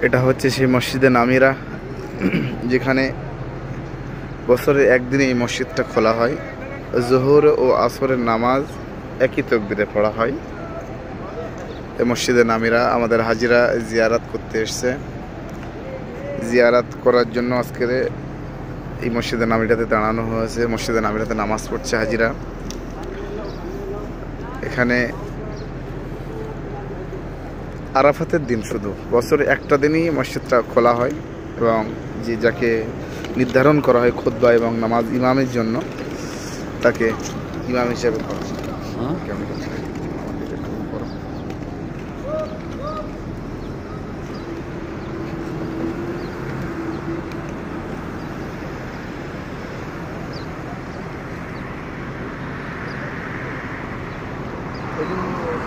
এটা হচ্ছে সেই মসজিদে নামিরা, যেখানে বছরে একদিন এই মসজিদটা খোলা হয়। জোহর ও আসরের নামাজ একই তাকবীরে পড়া হয়। এই মসজিদে নামিরা আমাদের হাজিরা জিয়ারাত করতে এসছে। জিয়ারাত করার জন্য আজকের এই মসজিদে নামিরাতে দাঁড়ানো হয়েছে। মসজিদে নামিরাতে নামাজ পড়ছে হাজিরা। এখানে আরাফাতের দিন শুধু বছরে একটা দিনই মসজিদটা খোলা হয় এবং যাকে নির্ধারণ করা হয় খুতবা এবং নামাজ ইমামের জন্য তাকে ইমাম হিসেবে করা হয়।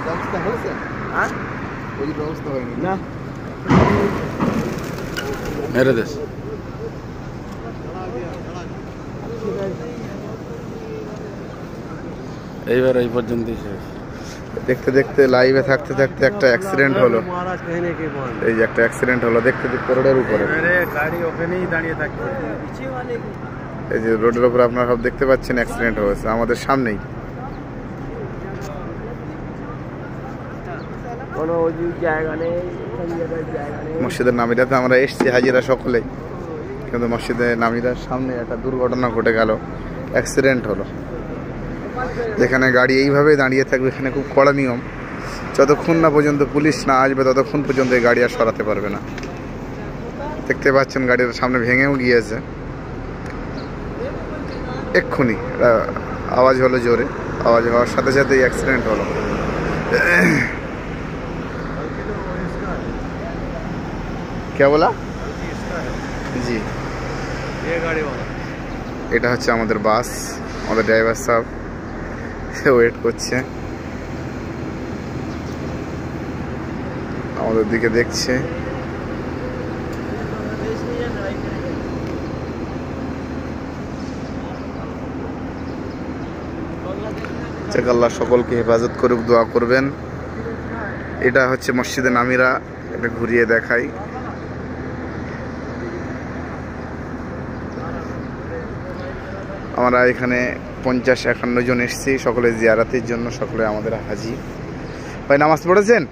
ব্যবস্থা হয়েছে? হ্যাঁ, ওই ব্যবস্থা হয়নি না। মেরে দেশ এইবার এই পর্যন্তই শেষ। দেখতে দেখতে লাইভে থাকতে থাকতে একটা অ্যাক্সিডেন্ট হলো। এই যে একটা অ্যাক্সিডেন্ট হলো দেখতে দেখতে রোডের উপরে। গাড়ি ওখানেই দাঁড়িয়ে থাকছে। এই যে রোডের উপরে আপনারা সব দেখতে পাচ্ছেন অ্যাক্সিডেন্ট হয়েছে আমাদের সামনেই। মসজিদের নামিরাতে আমরা এসছি হাজিরা সকলেই, কিন্তু মসজিদের নামিরার সামনে একটা দুর্ঘটনা ঘটে গেল, অ্যাক্সিডেন্ট হলো। যেখানে গাড়ি এইভাবে দাঁড়িয়ে থাকবে, এখানে খুব কড়া নিয়ম, যতক্ষণ না পর্যন্ত পুলিশ না আসবে ততক্ষণ পর্যন্ত এই গাড়ি আর সরাতে পারবে না। দেখতে পাচ্ছেন গাড়ির সামনে ভেঙেও গিয়েছে। এক্ষুনি আওয়াজ হলো জোরে, আওয়াজ হওয়ার সাথে সাথেই অ্যাক্সিডেন্ট হলো। क्या बोला जी? ये गाड़ी वाला এটা হচ্ছে আমাদের বাস, আমাদের ড্রাইভার সাহেব ওয়েট করছে, আমাদের দিকে দেখছে। আল্লাহ সকলকে হেফাজত করুক, দোয়া করবেন। এটা হচ্ছে মসজিদে নামিরা, এটা ঘুরিয়ে দেখাই। আমরা এখানে 50-51 জন এসেছি, সকলে জিয়ারাতের জন্য, সকলে আমাদের হাজি। ভাই নামাজ পড়েছেন?